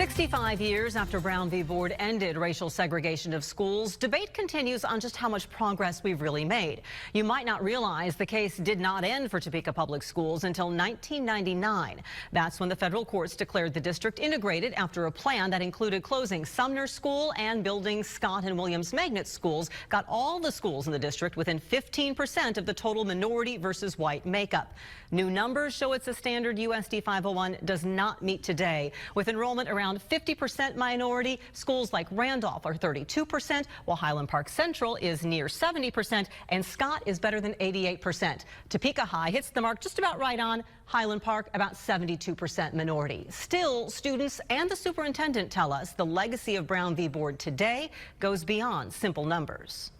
65 years after Brown v. Board ended racial segregation of schools, debate continues on just how much progress we've really made. You might not realize the case did not end for Topeka Public Schools until 1999. That's when the federal courts declared the district integrated after a plan that included closing Sumner School and building Scott and Williams Magnet schools got all the schools in the district within 15% of the total minority versus white makeup. New numbers show it's a standard USD 501 does not meet today, with enrollment around 50% minority. Schools like Randolph are 32%, while Highland Park Central is near 70%, and Scott is better than 88%. Topeka High hits the mark just about right on. Highland Park about 72% minority. Still, students and the superintendent tell us the legacy of Brown v. Board today goes beyond simple numbers.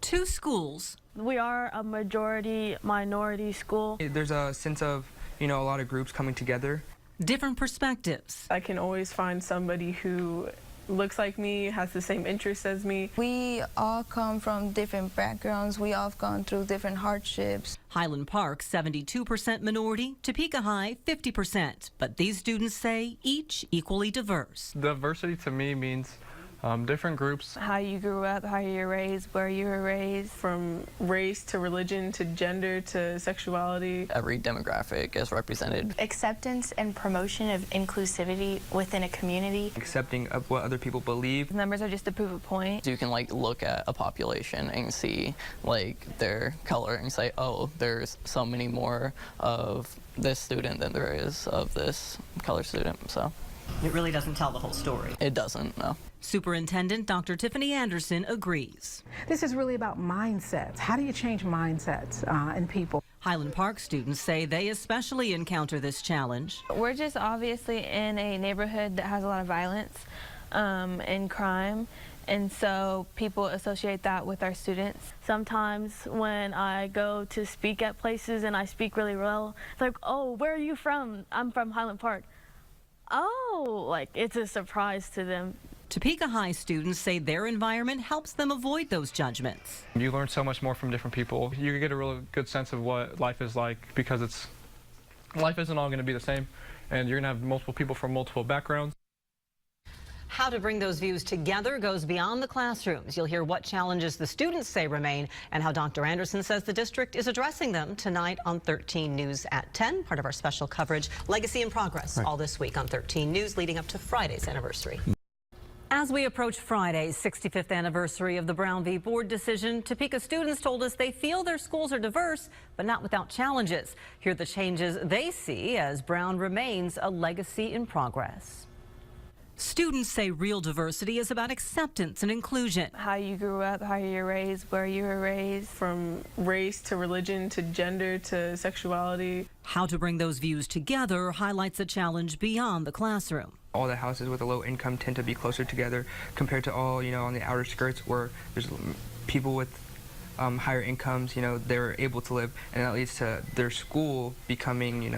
Two schools. We are a majority minority school. There's a sense of, a lot of groups coming together. Different perspectives. I can always find somebody who looks like me, has the same interests as me. We all come from different backgrounds. We all have gone through different hardships. Highland Park, 72% minority, Topeka High, 50%. But these students say each equally diverse. Diversity to me means different groups. How you grew up, how you were raised, where you were raised. From race to religion to gender to sexuality. Every demographic is represented. Acceptance and promotion of inclusivity within a community. Accepting of what other people believe. Numbers are just to prove a point. You can look at a population and see their color and say, oh, there's so many more of this student than there is of this color student. So It really doesn't tell the whole story. It doesn't, no. Superintendent Dr. Tiffany Anderson agrees. This is really about mindsets. How do you change mindsets in people? Highland Park students say they especially encounter this challenge. We're just obviously in a neighborhood that has a lot of violence and crime, and so people associate that with our students. Sometimes when I go to speak at places and I speak really well, it's like, oh, where are you from? I'm from Highland Park. Oh, it's a surprise to them. Topeka High students say their environment helps them avoid those judgments. You learn so much more from different people. You get a real good sense of what life is like, because life isn't all going to be the same, and you're going to have multiple people from multiple backgrounds. How to bring those views together goes beyond the classrooms. You'll hear what challenges the students say remain and how Dr. Anderson says the district is addressing them tonight on 13 News at 10, part of our special coverage, Legacy in Progress, all this week on 13 News leading up to Friday's anniversary. As we approach Friday's 65th anniversary of the Brown v. Board decision, Topeka students told us they feel their schools are diverse, but not without challenges. Here are the changes they see as Brown remains a legacy in progress. Students say real diversity is about acceptance and inclusion. How you grew up, how you were raised, where you were raised. From race to religion to gender to sexuality. How to bring those views together highlights a challenge beyond the classroom. All the houses with a low income tend to be closer together compared to all, on the outer skirts where there's people with higher incomes, they're able to live, and that leads to their school becoming,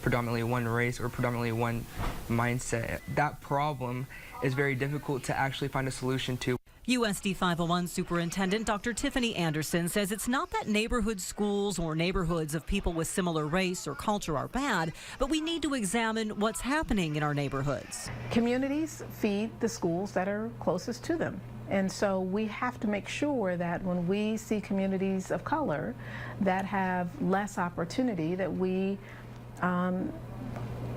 predominantly one race or predominantly one mindset. That problem is very difficult to actually find a solution to. USD 501 Superintendent Dr. Tiffany Anderson says it's not that neighborhood schools or neighborhoods of people with similar race or culture are bad, but we need to examine what's happening in our neighborhoods. Communities feed the schools that are closest to them. And so we have to make sure that when we see communities of color that have less opportunity, that we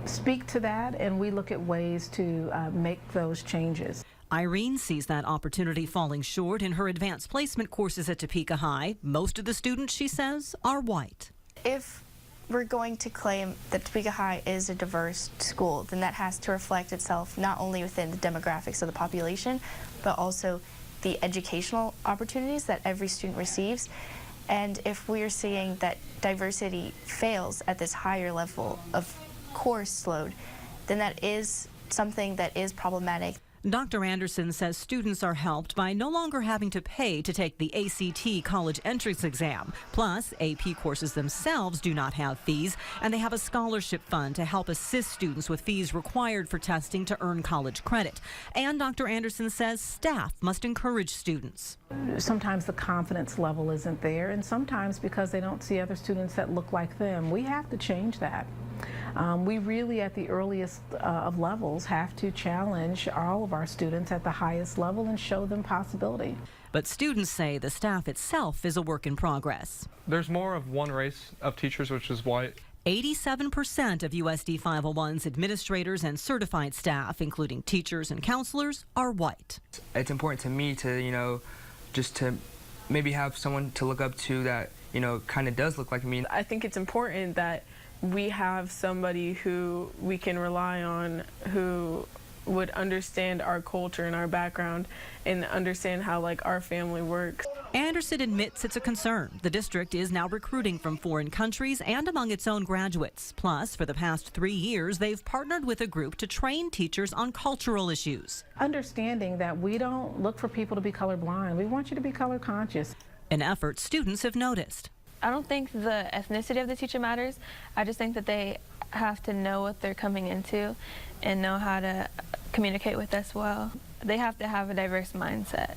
speak to that and we look at ways to make those changes. Irene sees that opportunity falling short in her advanced placement courses at Topeka High. Most of the students, she says, are white. If we're going to claim that Topeka High is a diverse school, then that has to reflect itself not only within the demographics of the population, but also the educational opportunities that every student receives. And if we are seeing that diversity fails at this higher level of course load, then that is something that is problematic. Dr. Anderson says students are helped by no longer having to pay to take the ACT college entrance exam. Plus, AP courses themselves do not have fees, and they have a scholarship fund to help assist students with fees required for testing to earn college credit. And Dr. Anderson says staff must encourage students. Sometimes the confidence level isn't there, and sometimes because they don't see other students that look like them. We have to change that. We really, at the earliest of levels, have to challenge all of our students at the highest level and show them possibility. But students say the staff itself is a work in progress. There's more of one race of teachers, which is white. 87% of USD 501's administrators and certified staff, including teachers and counselors, are white. It's important to me to, just to maybe have someone to look up to that, kind of does look like me. I think it's important that we have somebody who we can rely on, who would understand our culture and our background and understand how our family works. Anderson admits it's a concern. The district is now recruiting from foreign countries and among its own graduates. Plus, for the past 3 years, they've partnered with a group to train teachers on cultural issues. Understanding that we don't look for people to be colorblind. We want you to be color conscious. An effort students have noticed. I don't think the ethnicity of the teacher matters. I just think that they have to know what they're coming into and know how to communicate with us well. They have to have a diverse mindset.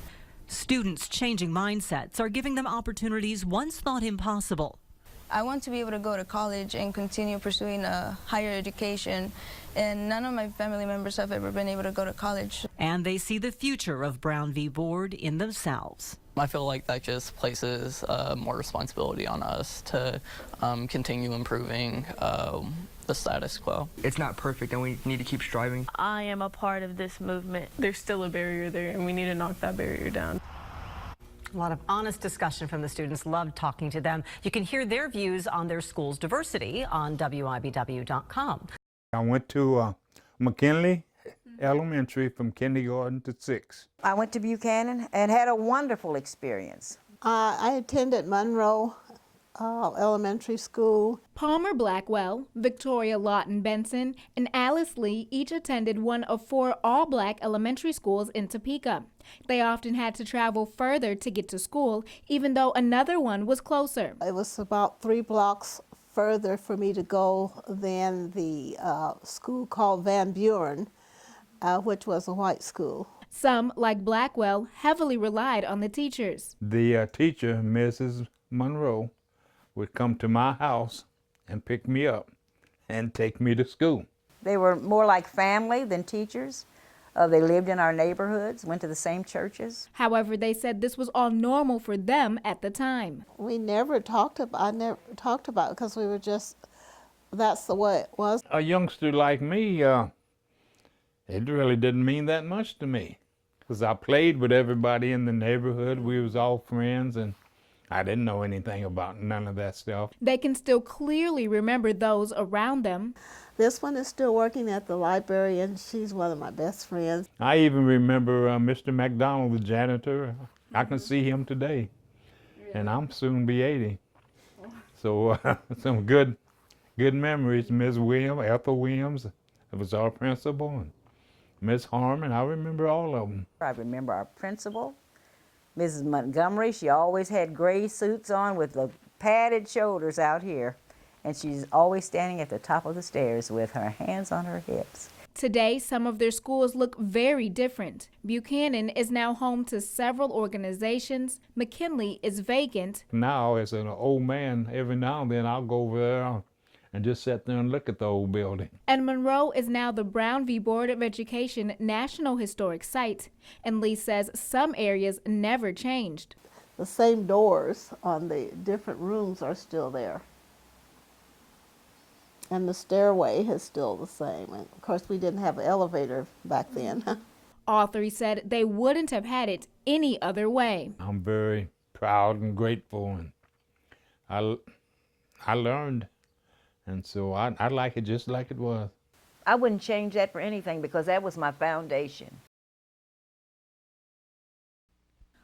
Students changing mindsets are giving them opportunities once thought impossible. I want to be able to go to college and continue pursuing a higher education, and none of my family members have ever been able to go to college. And they see the future of Brown v. Board in themselves. I feel like that just places more responsibility on us to continue improving the status quo. It's not perfect, and we need to keep striving. I am a part of this movement. There's still a barrier there, and we need to knock that barrier down. A lot of honest discussion from the students. Loved talking to them. You can hear their views on their school's diversity on WIBW.com. I went to McKinley Elementary from kindergarten to 6th. I went to Buchanan and had a wonderful experience. I attended Monroe Elementary School. Palmer Blackwell, Victoria Lawton Benson, and Alice Lee each attended one of 4 all-black elementary schools in Topeka. They often had to travel further to get to school, even though another one was closer. It was about 3 blocks further for me to go than the school called Van Buren, which was a white school. Some, like Blackwell, heavily relied on the teachers. The teacher, Mrs. Monroe, would come to my house and pick me up and take me to school. They were more like family than teachers. They lived in our neighborhoods, went to the same churches. However, they said this was all normal for them at the time. We never talked about, I never talked about it because we were just, that's the way it was. A youngster like me, it really didn't mean that much to me because I played with everybody in the neighborhood. We was all friends, and I didn't know anything about none of that stuff. They can still clearly remember those around them. This one is still working at the library, and she's one of my best friends. I even remember Mr. McDonald, the janitor. I can see him today, and I'm soon be 80. So some good memories. Ms. Williams, Ethel Williams, it was our principal, and Miss Harmon. I remember all of them. I remember our principal, Mrs. Montgomery. She always had gray suits on with the padded shoulders out here. And she's always standing at the top of the stairs with her hands on her hips. Today, some of their schools look very different. Buchanan is now home to several organizations. McKinley is vacant. Now, as an old man, every now and then I'll go over there and just sit there and look at the old building. And Monroe is now the Brown v. Board of Education National Historic Site. And Lee says some areas never changed. The same doors on the different rooms are still there. And the stairway is still the same. And of course, we didn't have an elevator back then. All 3 said they wouldn't have had it any other way. I'm very proud and grateful, and I learned, and so I like it just like it was. I wouldn't change that for anything because that was my foundation.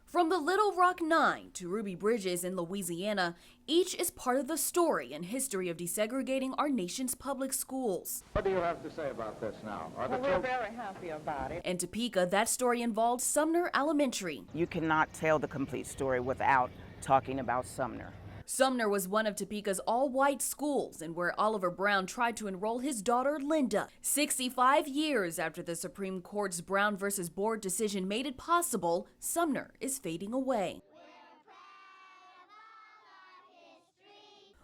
From the Little Rock Nine to Ruby Bridges in Louisiana, each is part of the story and history of desegregating our nation's public schools. What do you have to say about this now? We're very happy about it. In Topeka, that story involved Sumner Elementary. You cannot tell the complete story without talking about Sumner. Sumner was one of Topeka's all-white schools and where Oliver Brown tried to enroll his daughter, Linda. 65 years after the Supreme Court's Brown versus Board decision made it possible, Sumner is fading away.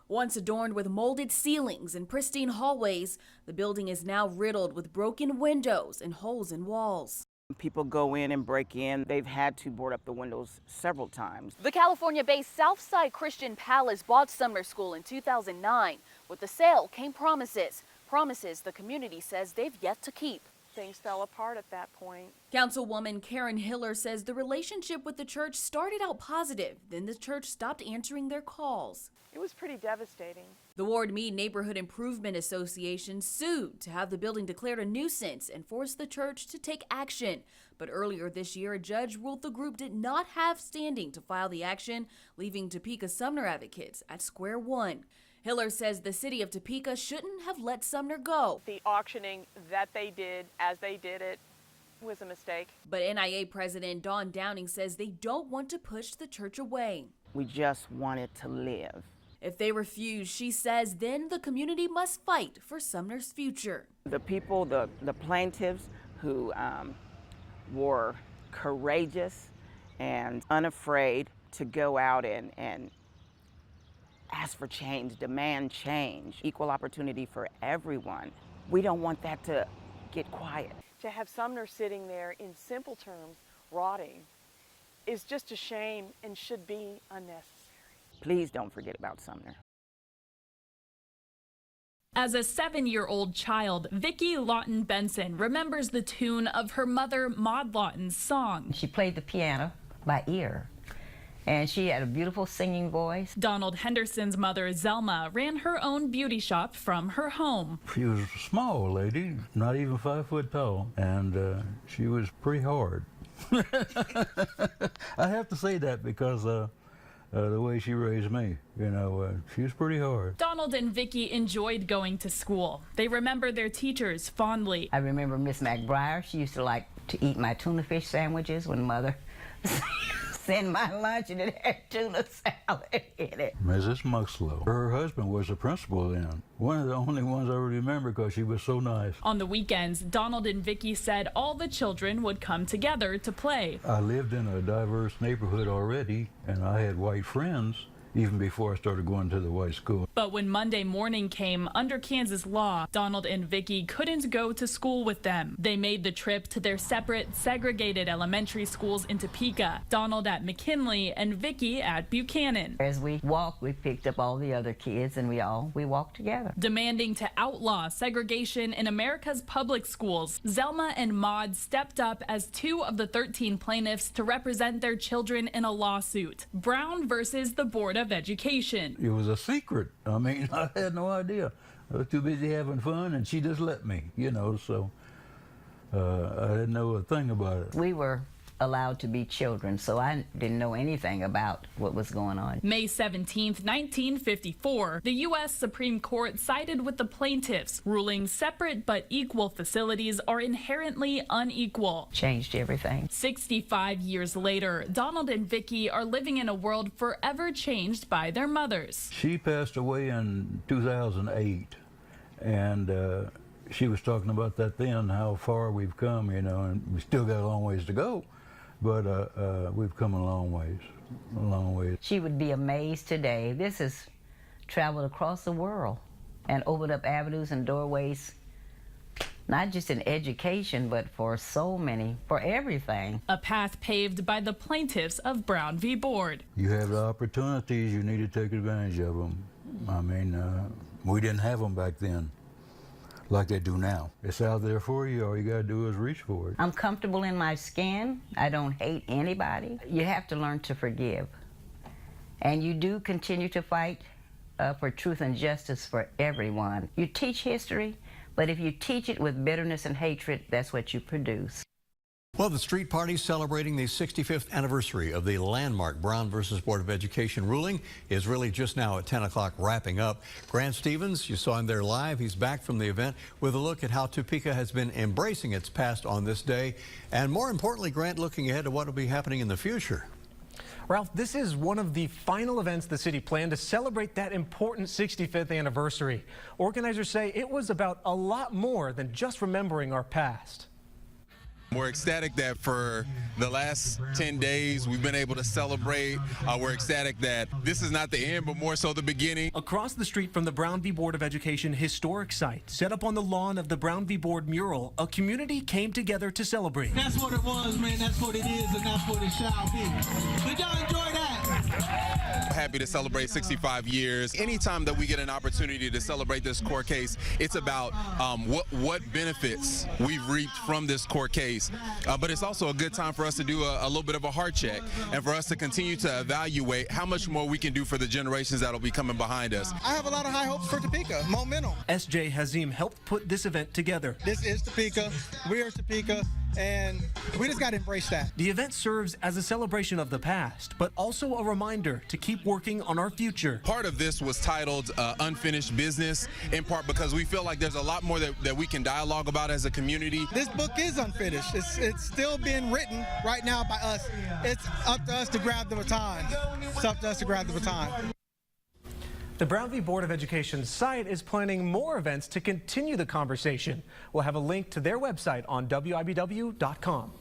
Once adorned with molded ceilings and pristine hallways, the building is now riddled with broken windows and holes in walls. People go in and break in. They've had to board up the windows several times. The California-based Southside Christian Palace bought Sumner School in 2009. With the sale came promises the community says they've yet to keep. Things fell apart at that point. Councilwoman Karen Hiller says the relationship with the church started out positive, then the church stopped answering their calls. It was pretty devastating. The Ward Mead Neighborhood Improvement Association sued to have the building declared a nuisance and forced the church to take action. But earlier this year, a judge ruled the group did not have standing to file the action, leaving Topeka Sumner advocates at square one. Hiller says the city of Topeka shouldn't have let Sumner go. The auctioning that they did as they did it was a mistake. But NIA President Dawn Downing says they don't want to push the church away. We just want it to live. If they refuse, she says, then the community must fight for Sumner's future. The people, the plaintiffs who were courageous and unafraid to go out and ask for change, demand change, equal opportunity for everyone. We don't want that to get quiet. To have Sumner sitting there in simple terms, rotting, is just a shame and should be unnecessary. Please don't forget about Sumner. As a 7-year-old child, Vicki Lawton Benson remembers the tune of her mother, Maud Lawton's song. She played the piano by ear, and she had a beautiful singing voice. Donald Henderson's mother, Zelma, ran her own beauty shop from her home. She was a small lady, not even 5 foot tall, and she was pretty hard. I have to say that because the way she raised me, you know, she was pretty hard. Donald and Vicki enjoyed going to school. They remember their teachers fondly. I remember Miss McBriar. She used to like to eat my tuna fish sandwiches when Mother sent my lunch and it had tuna salad in it. Mrs. Muxlow. Her husband was the principal then. One of the only ones I remember because she was so nice. On the weekends, Donald and Vicki said all the children would come together to play. I lived in a diverse neighborhood already, and I had white friends even before I started going to the white school. But when Monday morning came, under Kansas law, Donald and Vicki couldn't go to school with them. They made the trip to their separate, segregated elementary schools in Topeka, Donald at McKinley and Vicki at Buchanan. As we walked, we picked up all the other kids and we walked together. Demanding to outlaw segregation in America's public schools, Zelma and Maud stepped up as 2 of the 13 plaintiffs to represent their children in a lawsuit. Brown versus the Board of Education. It was a secret. I mean, I had no idea. I was too busy having fun, and she just let me, you know, so I didn't know a thing about it. We were allowed to be children, so I didn't know anything about what was going on. May 17th, 1954, the U.S. Supreme Court sided with the plaintiffs, ruling separate but equal facilities are inherently unequal. Changed everything. 65 years later, Donald and Vicki are living in a world forever changed by their mothers. She passed away in 2008, and she was talking about that then, how far we've come, you know, and we still got a long ways to go. But we've come a long ways, She would be amazed today. This has traveled across the world and opened up avenues and doorways, not just in education, but for so many, for everything. A path paved by the plaintiffs of Brown v. Board. You have the opportunities, you need to take advantage of them. I mean, we didn't have them back then like they do now. It's out there for you. All you got to do is reach for it. I'm comfortable in my skin. I don't hate anybody. You have to learn to forgive. And you do continue to fight for truth and justice for everyone. You teach history, but if you teach it with bitterness and hatred, that's what you produce. Well, the street party celebrating the 65th anniversary of the landmark Brown versus Board of Education ruling is really just now at 10 o'clock wrapping up. Grant Stevens, you saw him there live. He's back from the event with a look at how Topeka has been embracing its past on this day. And more importantly, Grant, looking ahead to what will be happening in the future. Ralph, this is one of the final events the city planned to celebrate that important 65th anniversary. Organizers say it was about a lot more than just remembering our past. We're ecstatic that for the last 10 days we've been able to celebrate. We're ecstatic that this is not the end, but more so the beginning. Across the street from the Brown v. Board of Education historic site, set up on the lawn of the Brown v. Board mural, a community came together to celebrate. That's what it was, man. That's what it is, and that's what it shall be. Did y'all enjoy that? Happy to celebrate 65 years. Anytime that we get an opportunity to celebrate this court case, it's about what benefits we've reaped from this court case. But it's also a good time for us to do a little bit of a heart check and for us to continue to evaluate how much more we can do for the generations that will be coming behind us. I have a lot of high hopes for Topeka. Momentum. S.J. Hazim helped put this event together. This is Topeka. We are Topeka. And we just got to embrace that. The event serves as a celebration of the past, but also a reminder to keep working on our future. Part of this was titled Unfinished Business, in part because we feel like there's a lot more that we can dialogue about as a community. This book is unfinished. It's still being written right now by us. It's up to us to grab the baton. It's up to us to grab the baton. The Brown v. Board of Education site is planning more events to continue the conversation. We'll have a link to their website on WIBW.com.